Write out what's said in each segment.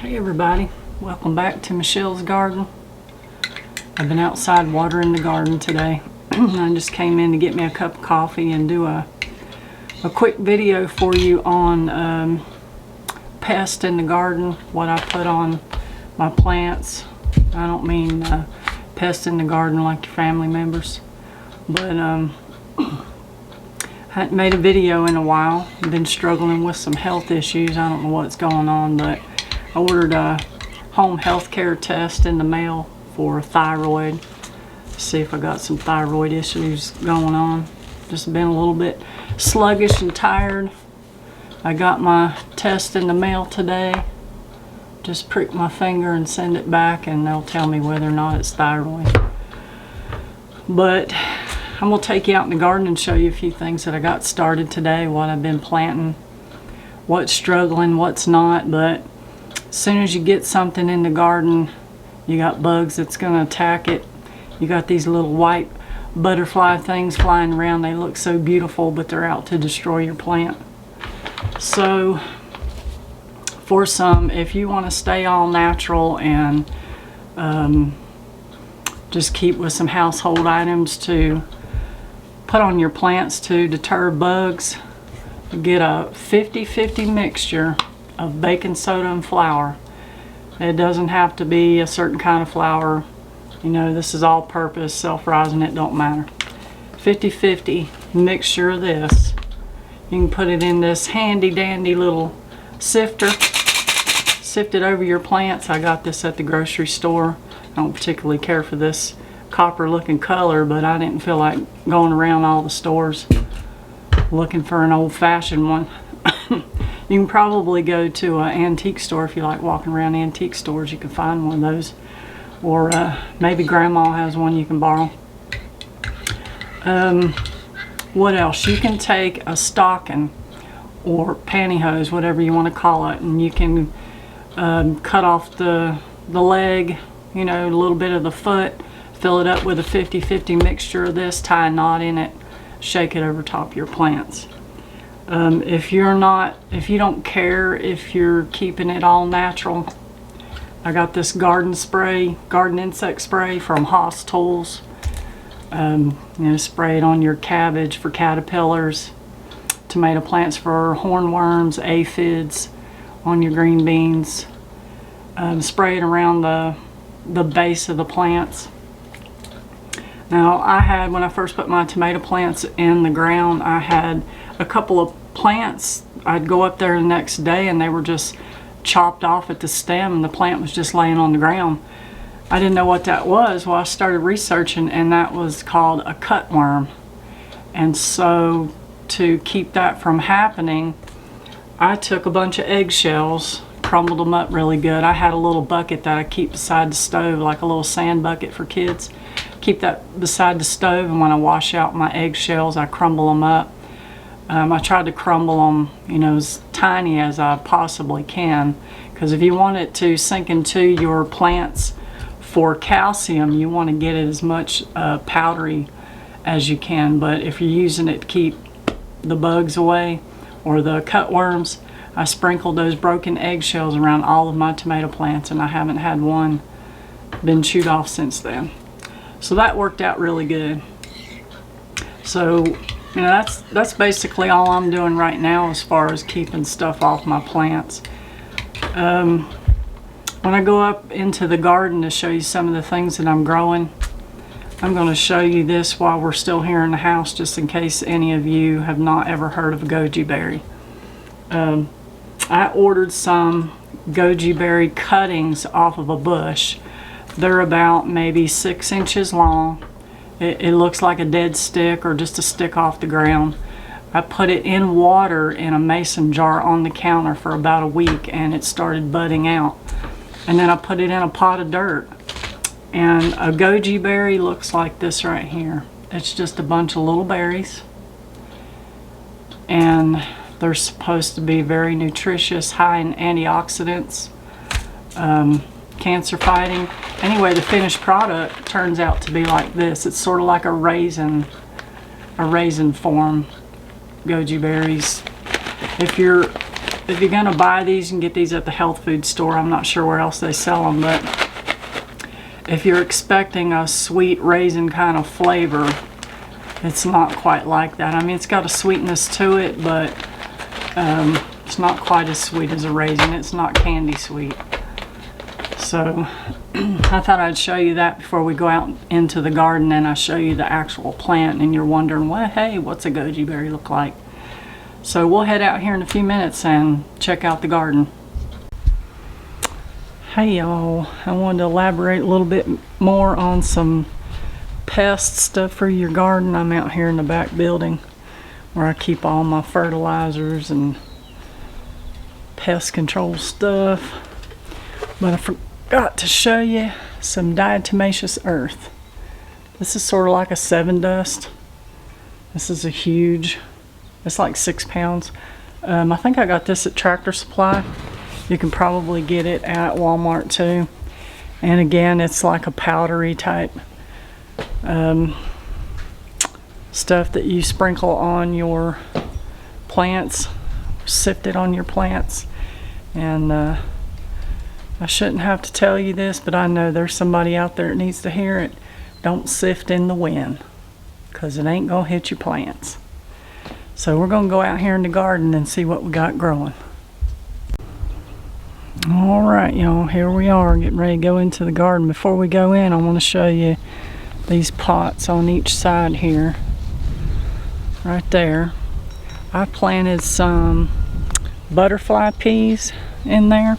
Hey everybody, welcome back to Michelle's garden. I've been outside watering the garden today. I just came in to get me a cup of coffee and do a quick video for you on pest in the garden, what I put on my plants. I don't mean pest in the garden like your family members, but I hadn't made a video in a while. I've been struggling with some health issues. I don't know what's going on, but I ordered a home health care test in the mail for thyroid. See if I got some thyroid issues going on. Just been a little bit sluggish and tired. I got my test in the mail today. Just prick my finger and send it back and they'll tell me whether or not it's thyroid. But I'm going to take you out in the garden and show you a few things that I got started today, what I've been planting, what's struggling, what's not. But as soon as you get something in the garden, you got bugs that's going to attack it. You got these little white butterfly things flying around. They look so beautiful, but they're out to destroy your plant. So for some, if you want to stay all natural and just keep with some household items to put on your plants to deter bugs, get a 50-50 mixture of baking soda and flour. It doesn't have to be a certain kind of flour. You know, this is all purpose, self-rising, it don't matter. 50-50 mixture of this. You can put it in this handy dandy little sifter. Sift it over your plants. I got this at the grocery store. I don't particularly care for this copper looking color, but I didn't feel like going around all the stores looking for an old-fashioned one. You can probably go to an antique store if you like walking around antique stores. You can find one of those, or maybe grandma has one you can borrow. What else? You can take a stocking or pantyhose, whatever you want to call it, and you can cut off the leg, you know, a little bit of the foot, fill it up with a 50-50 mixture of this, tie a knot in it, shake it over top of your plants. If you don't care if you're keeping it all natural, I got this garden insect spray from Haas Tools. You know, spray it on your cabbage for caterpillars, tomato plants for hornworms, aphids, on your green beans. Spray it around the base of the plants. Now, when I first put my tomato plants in the ground, I had a couple of plants. I'd go up there the next day and they were just chopped off at the stem and the plant was just laying on the ground. I didn't know what that was. Well, I started researching and that was called a cutworm. And so to keep that from happening, I took a bunch of eggshells, crumbled them up really good. I had a little bucket that I keep beside the stove, like a little sand bucket for kids. Keep that beside the stove, and when I wash out my eggshells, I crumble them up. I tried to crumble them, you know, as tiny as I possibly can, because if you want it to sink into your plants for calcium, you want to get it as much powdery as you can. But if you're using it to keep the bugs away or the cutworms, I sprinkled those broken eggshells around all of my tomato plants, and I haven't had one been chewed off since then. So that worked out really good. So, you know, that's basically all I'm doing right now as far as keeping stuff off my plants. When I go up into the garden to show you some of the things that I'm growing, I'm going to show you this while we're still here in the house, just in case any of you have not ever heard of Goji Berry. I ordered some Goji Berry cuttings off of a bush. They're about maybe 6 inches long. It looks like a dead stick or just a stick off the ground. I put it in water in a mason jar on the counter for about a week and it started budding out. And then I put it in a pot of dirt. And a Goji berry looks like this right here. It's just a bunch of little berries. And they're supposed to be very nutritious, high in antioxidants, cancer fighting. Anyway, the finished product turns out to be like this. It's sort of like a raisin form, Goji berries. If if you're gonna buy these, you can get these at the health food store. I'm not sure where else they sell them, but if you're expecting a sweet raisin kind of flavor, it's not quite like that. I mean, it's got a sweetness to it, but it's not quite as sweet as a raisin. It's not candy sweet. So I thought I'd show you that before we go out into the garden and I show you the actual plant and you're wondering, well, hey, what's a goji berry look like? So we'll head out here in a few minutes and check out the garden. Hey y'all, I wanted to elaborate a little bit more on some pest stuff for your garden. I'm out here in the back building where I keep all my fertilizers and pest control stuff. But I forgot to show you some Diatomaceous Earth. This is sort of like a 7 dust. This is a huge, it's like 6 pounds. I think I got this at Tractor Supply. You can probably get it at Walmart too. And again, it's like a powdery type stuff that you sprinkle on your plants, sift it on your plants. And I shouldn't have to tell you this, but I know there's somebody out there that needs to hear it. Don't sift in the wind, because it ain't gonna hit your plants. So we're gonna go out here in the garden and see what we got growing. Alright y'all, here we are getting ready to go into the garden. Before we go in, I want to show you these pots on each side here. Right there. I planted some butterfly peas in there.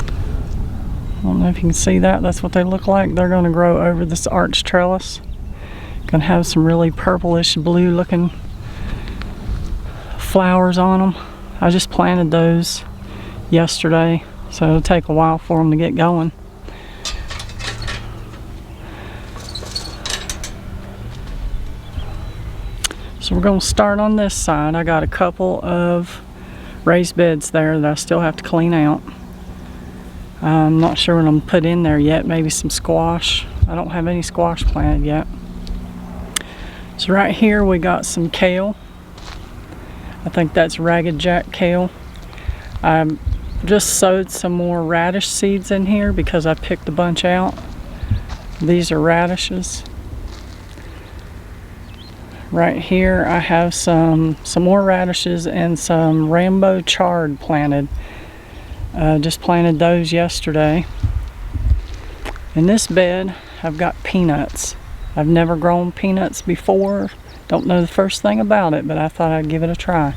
I don't know if you can see that. That's what they look like. They're going to grow over this arch trellis. Going to have some really purplish blue looking flowers on them. I just planted those yesterday, so it'll take a while for them to get going. So we're going to start on this side. I got a couple of raised beds there that I still have to clean out. I'm not sure what I'm going to put in there yet. Maybe some squash. I don't have any squash planted yet. So right here we got some kale. I think that's Ragged Jack kale. I just sowed some more radish seeds in here because I picked a bunch out. These are radishes. Right here I have some more radishes and some Rambo chard planted. Just planted those yesterday. In this bed I've got peanuts. I've never grown peanuts before. Don't know the first thing about it, but I thought I'd give it a try.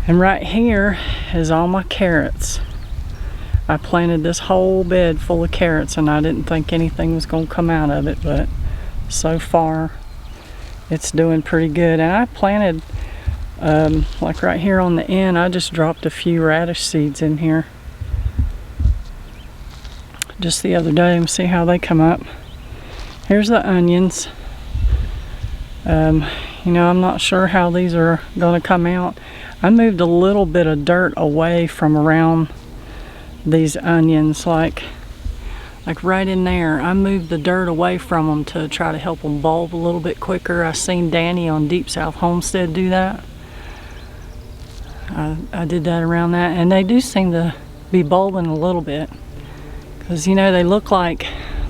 And right here is all my carrots. I planted this whole bed full of carrots and I didn't think anything was going to come out of it, but so far it's doing pretty good. And I planted, like right here on the end, I just dropped a few radish seeds in here just the other day and see how they come up. Here's the onions. You know, I'm not sure how these are going to come out. I moved a little bit of dirt away from around these onions, like right in there. I moved the dirt away from them to try to help them bulb a little bit quicker. I seen Danny on Deep South Homestead do that. I did that around that, and they do seem to be bulbing a little bit, because you know they look like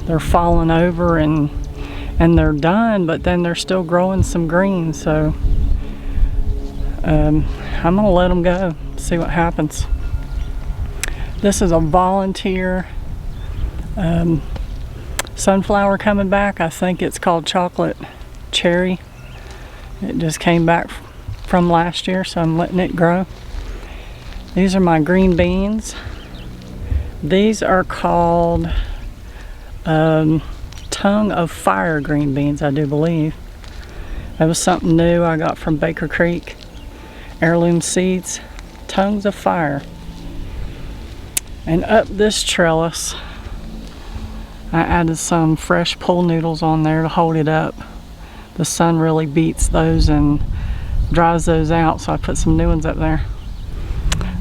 they're falling over and they're done, but then they're still growing some green. So I'm gonna let them go, see what happens. This is a volunteer sunflower coming back. I think it's called Chocolate Cherry. It just came back from last year, so I'm letting it grow. These are my green beans. These are called Tongue of Fire green beans, I do believe. That was something new I got from Baker Creek. Heirloom seeds, Tongues of Fire. And up this trellis I added some fresh pool noodles on there to hold it up. The sun really beats those and dries those out, so I put some new ones up there.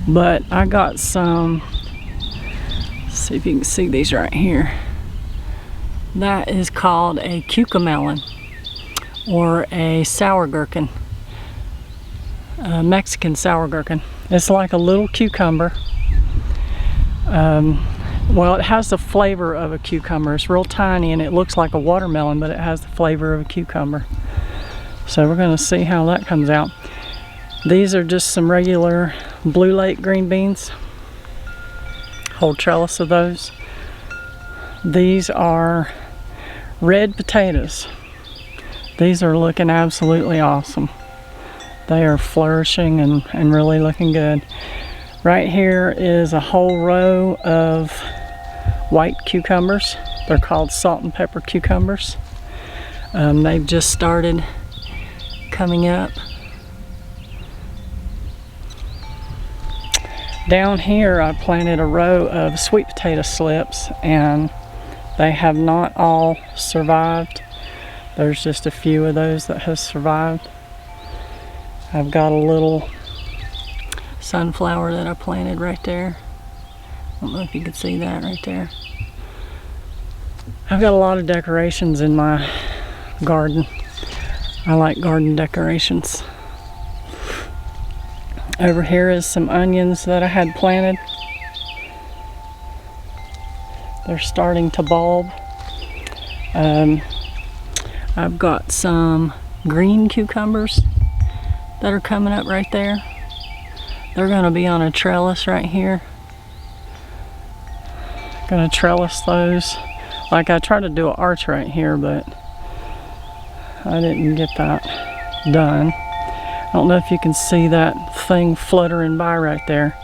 But I got some, let's see if you can see these right here. That is called a cucamelon or a sour gherkin. Mexican sour gherkin. It's like a little cucumber. Well, it has the flavor of a cucumber. It's real tiny and it looks like a watermelon, but it has the flavor of a cucumber. So we're going to see how that comes out. These are just some regular Blue Lake green beans. Whole trellis of those. These are red potatoes. These are looking absolutely awesome. They are flourishing and really looking good. Right here is a whole row of white cucumbers. They're called salt and pepper cucumbers. They've just started coming up. Down here I planted a row of sweet potato slips and they have not all survived. There's just a few of those that have survived. I've got a little sunflower that I planted right there. I don't know if you can see that right there. I've got a lot of decorations in my garden. I like garden decorations. Over here is some onions that I had planted. They're starting to bulb. I've got some green cucumbers that are coming up right there. They're going to be on a trellis right here. Going to trellis those. Like I tried to do an arch right here, but I didn't get that done. I don't know if you can see that thing fluttering by right there.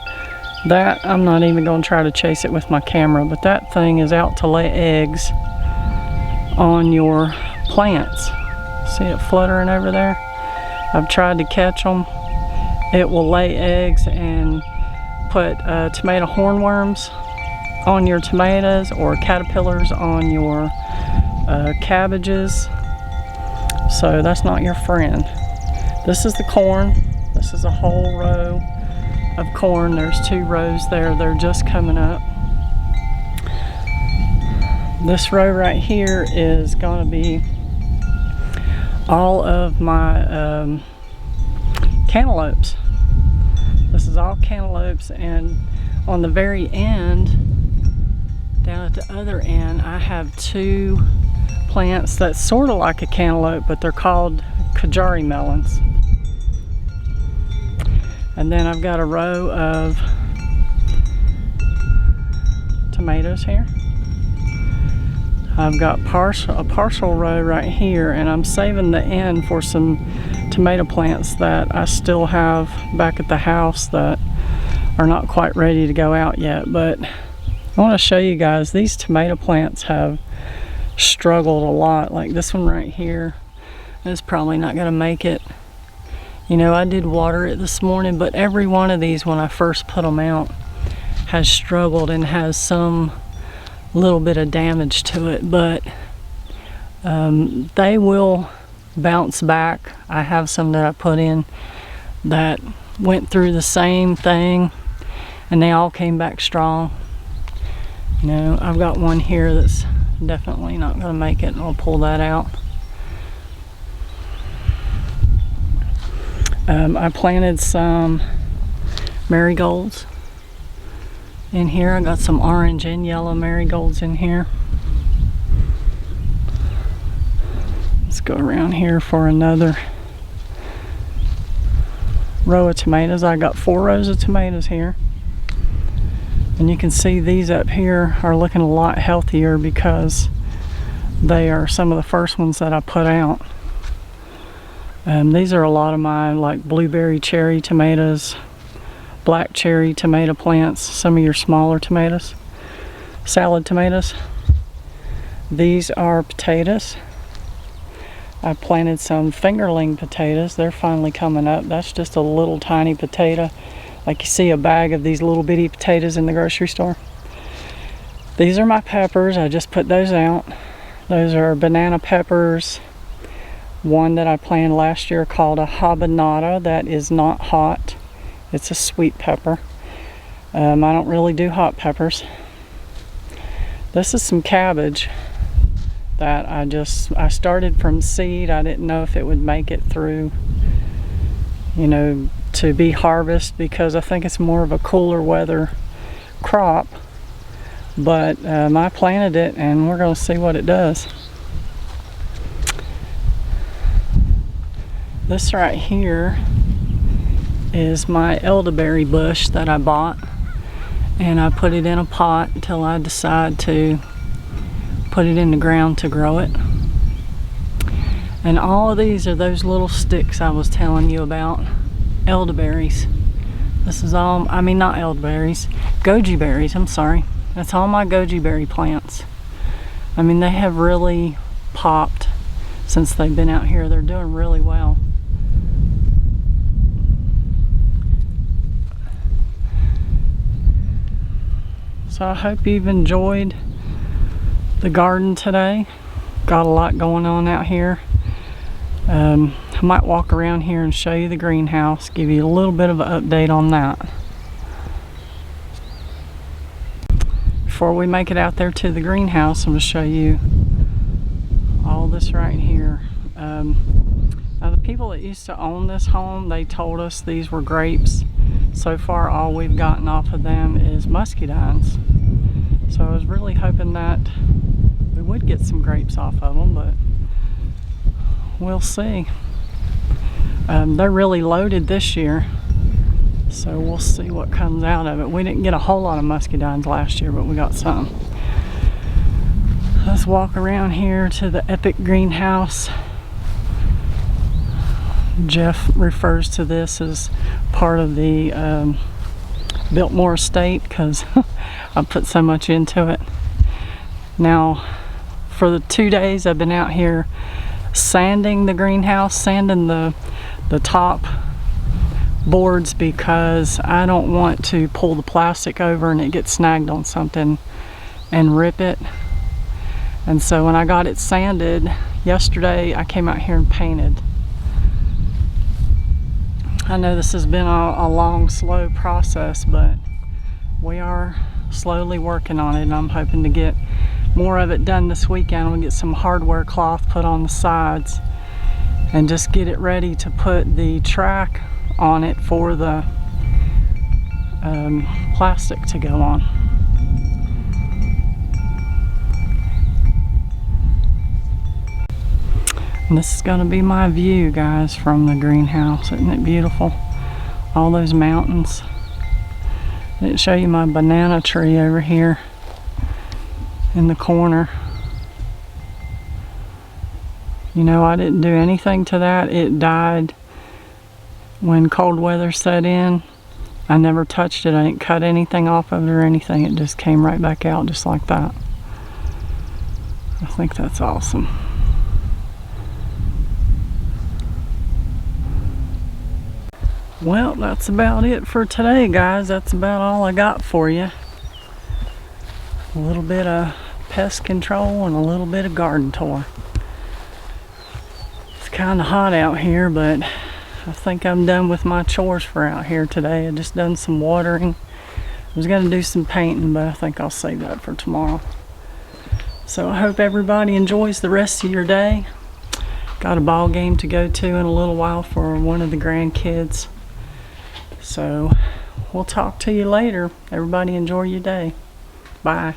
That, I'm not even going to try to chase it with my camera, but that thing is out to lay eggs on your plants. See it fluttering over there? I've tried to catch them. It will lay eggs and put tomato hornworms on your tomatoes or caterpillars on your cabbages. So that's not your friend. This is the corn. This is a whole row of corn. There's 2 rows there. They're just coming up. This row right here is going to be all of my cantaloupes. This is all cantaloupes, and on the very end, down at the other end, I have 2 plants that's sort of like a cantaloupe, but they're called Kajari melons. And then I've got a row of tomatoes here. I've got a partial row right here, and I'm saving the end for some tomato plants that I still have back at the house that are not quite ready to go out yet. But I want to show you guys, these tomato plants have struggled a lot. Like this one right here is probably not going to make it. You know, I did water it this morning, but every one of these when I first put them out has struggled and has some little bit of damage to it, but they will bounce back. I have some that I put in that went through the same thing and they all came back strong. You know, I've got one here that's definitely not going to make it, and I'll pull that out. I planted some marigolds in here. I got some orange and yellow marigolds in here. Let's go around here for another row of tomatoes. I got 4 rows of tomatoes here. And you can see these up here are looking a lot healthier because they are some of the first ones that I put out. These are a lot of my like blueberry cherry tomatoes, black cherry tomato plants, some of your smaller tomatoes, salad tomatoes. These are potatoes. I planted some fingerling potatoes. They're finally coming up. That's just a little tiny potato. Like you see a bag of these little bitty potatoes in the grocery store. These are my peppers. I just put those out. Those are banana peppers. One that I planted last year called a habanada. That is not hot. It's a sweet pepper. I don't really do hot peppers. This is some cabbage that I started from seed. I didn't know if it would make it through, you know, to be harvested because I think it's more of a cooler weather crop. But I planted it and we're going to see what it does. This right here is my elderberry bush that I bought, and I put it in a pot until I decide to put it in the ground to grow it. And all of these are those little sticks I was telling you about, elderberries. This is all, I mean not elderberries, goji berries, I'm sorry. That's all my goji berry plants. I mean, they have really popped since they've been out here. They're doing really well. So I hope you've enjoyed the garden today. Got a lot going on out here. I might walk around here and show you the greenhouse, give you a little bit of an update on that. Before we make it out there to the greenhouse, I'm going to show you all this right here. Now the people that used to own this home, they told us these were grapes. So far all we've gotten off of them is muscadines. So I was really hoping that we would get some grapes off of them, but we'll see. They're really loaded this year, so we'll see what comes out of it. We didn't get a whole lot of muscadines last year, but we got some. Let's walk around here to the epic greenhouse. Jeff refers to this as part of the Biltmore estate because I put so much into it. Now, for the 2 days I've been out here sanding the greenhouse, sanding the top boards, because I don't want to pull the plastic over and it gets snagged on something and rip it. And so when I got it sanded yesterday, I came out here and painted. I know this has been a long, slow process, but we are slowly working on it, and I'm hoping to get more of it done this weekend. We'll get some hardware cloth put on the sides and just get it ready to put the track on it for the plastic to go on. And this is going to be my view, guys, from the greenhouse. Isn't it beautiful? All those mountains. I didn't show you my banana tree over here in the corner. You know, I didn't do anything to that. It died when cold weather set in. I never touched it. I didn't cut anything off of it or anything. It just came right back out just like that. I think that's awesome. Well, that's about it for today, guys. That's about all I got for you. A little bit of pest control and a little bit of garden tour. It's kind of hot out here, but I think I'm done with my chores for out here today. I just done some watering. I was going to do some painting, but I think I'll save that for tomorrow. So I hope everybody enjoys the rest of your day. Got a ball game to go to in a little while for one of the grandkids. So we'll talk to you later. Everybody enjoy your day. Bye.